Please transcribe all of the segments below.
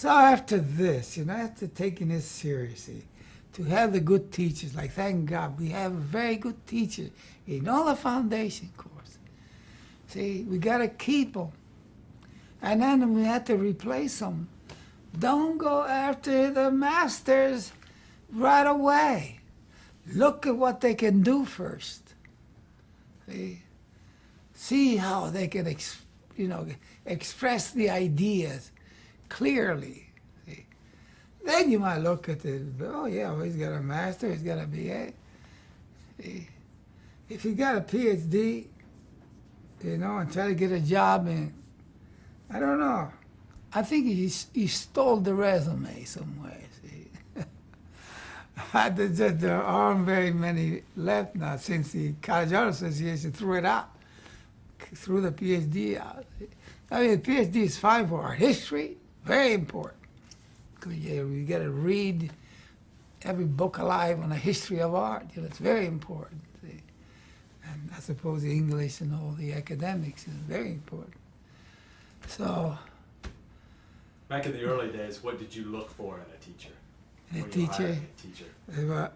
So after this, after taking this seriously, to have the good teachers, like thank God, we have very good teachers in all the foundation course. See, we got to keep them. And then we had to replace them. Don't go after the masters right away. Look at what they can do first. See how they can express the ideas clearly. See? Then you might look at it, oh yeah, well, he's got a master, he's got a BA. See? If he got a PhD, and try to get a job in, I don't know. I think he stole the resume somewhere. See? There aren't very many left now since the College Art Association threw it out, threw the PhD out. I mean, the PhD is fine for art history, very important. Because you got to read every book alive on the history of art. It's very important. See? And I suppose the English and all the academics is very important. So, back in the early days, what did you look for in a teacher? A teacher?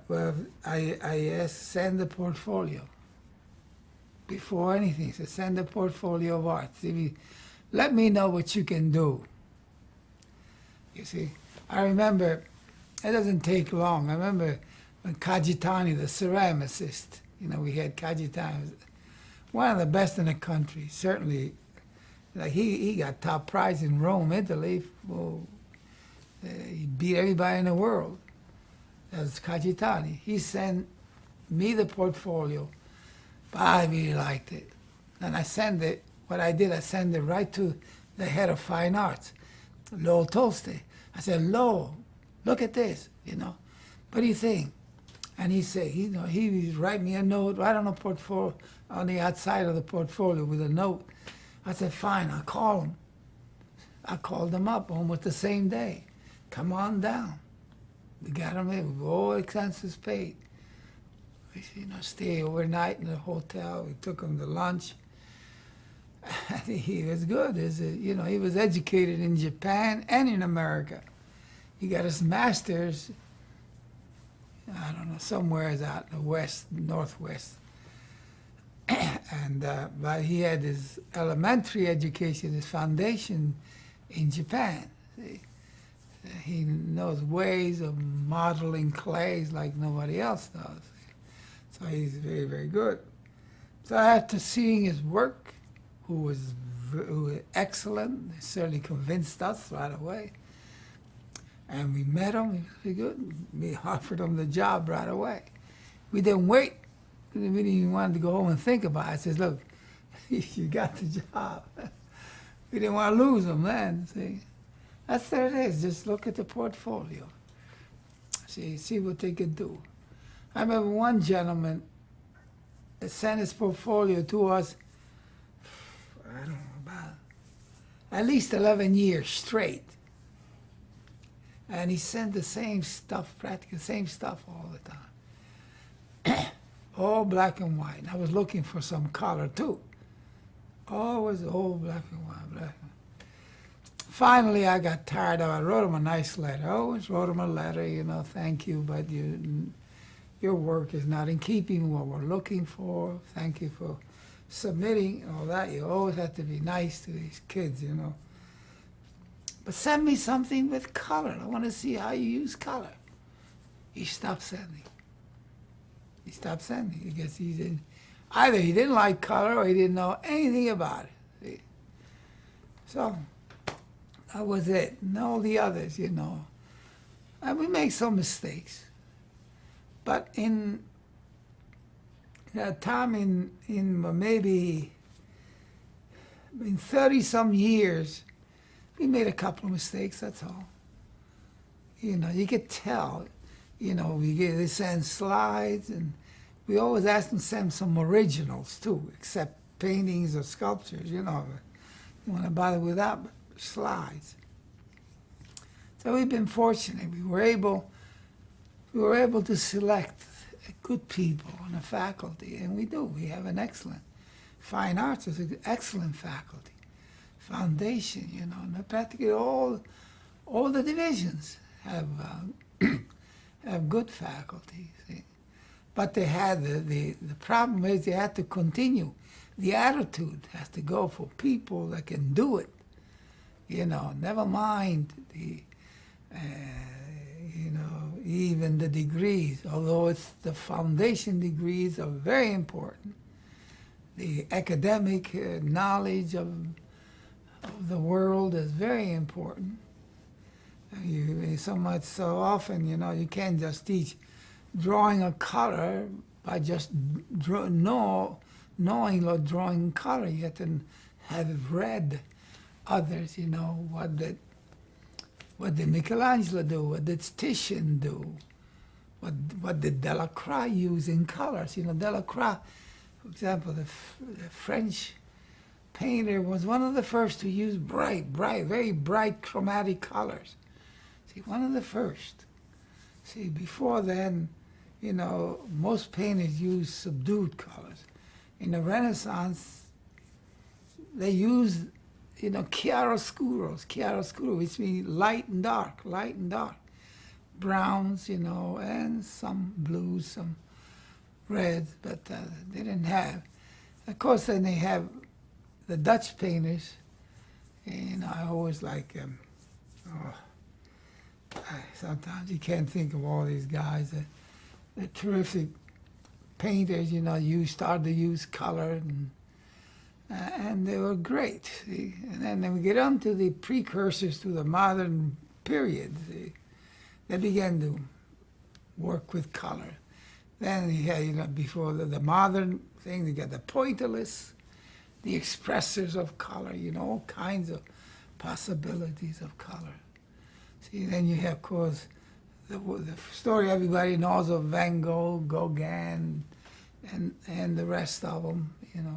Well, I send the portfolio. Before anything, so send a portfolio of art. Let me know what you can do. You see, I remember, it doesn't take long. I remember when Cagitani, the ceramicist, we had Cagitani, one of the best in the country, certainly. Like he got top prize in Rome, Italy. He beat everybody in the world. That's Cagitani. He sent me the portfolio, but I really liked it. And I sent it, what I did, I sent it right to the head of fine arts, Lowell Tolstoy. I said, Lowell, look at this, What do you think? And he said, he would write me a note right on the portfolio, on the outside of the portfolio with a note. I said, fine, I'll call him. I called him up almost the same day. Come on down. We got him in with all expenses paid. We stay overnight in the hotel. We took him to lunch. He was good. He was educated in Japan and in America. He got his master's, I don't know, somewhere out in the west, northwest. And but he had his elementary education, his foundation in Japan. See? He knows ways of modeling clays like nobody else does. So he's very, very good. So after seeing his work, who was excellent, he certainly convinced us right away. And we met him, he was very good. We offered him the job right away. We didn't wait. We didn't even want to go home and think about it. I said, look, you got the job. We didn't want to lose him then, see. That's what it is. Just look at the portfolio. See what they could do. I remember one gentleman that sent his portfolio to us, I don't know, about at least 11 years straight. And he sent the same stuff, practically the same stuff all the time. All black and white. And I was looking for some color too. Always all black and white, black and white. Finally, I got tired of it. I wrote him a nice letter. I always wrote him a letter, thank you, but your work is not in keeping with what we're looking for. Thank you for submitting and all that. You always have to be nice to these kids, But send me something with color. I want to see how you use color. He stopped sending. He stopped sending. I guess either he didn't like color or he didn't know anything about it. See? So that was it. And all the others, And we make some mistakes. But in that time, in maybe in 30-some years, we made a couple of mistakes, that's all. You could tell. They send slides, and we always ask them to send some originals too, except paintings or sculptures, You want to bother with that, but slides. So we've been fortunate. We were able to select good people on the faculty, and we do. We have an excellent fine arts is an excellent faculty, foundation, and practically all all the divisions have have good faculty. See? But they had the problem is they had to continue. The attitude has to go for people that can do it. You know, never mind the, you know, even the degrees, although it's the foundation degrees are very important. The academic knowledge of the world is very important. You so much so often, you know, you can't just teach drawing a color by just knowing or drawing color. You have to have read others, you know, what did Michelangelo do, what did Titian do, what did Delacroix use in colors. You know, Delacroix, for example, the French painter was one of the first to use very bright chromatic colors. See, one of the first. See, before then, you know, most painters used subdued colors. In the Renaissance, they used, you know, chiaroscuro, which means light and dark, browns, you know, and some blues, some reds, but they didn't have. Of course, then they have the Dutch painters, and I always like sometimes you can't think of all these guys. They're terrific painters, you know. You started to use color, and they were great. See? And then we get on to the precursors to the modern period. See? They began to work with color. Then you had, you know, before the modern thing, you got the pointillists, the expressors of color, you know, all kinds of possibilities of color. See, then you have, of course, the story everybody knows of Van Gogh, Gauguin, and the rest of them, you know.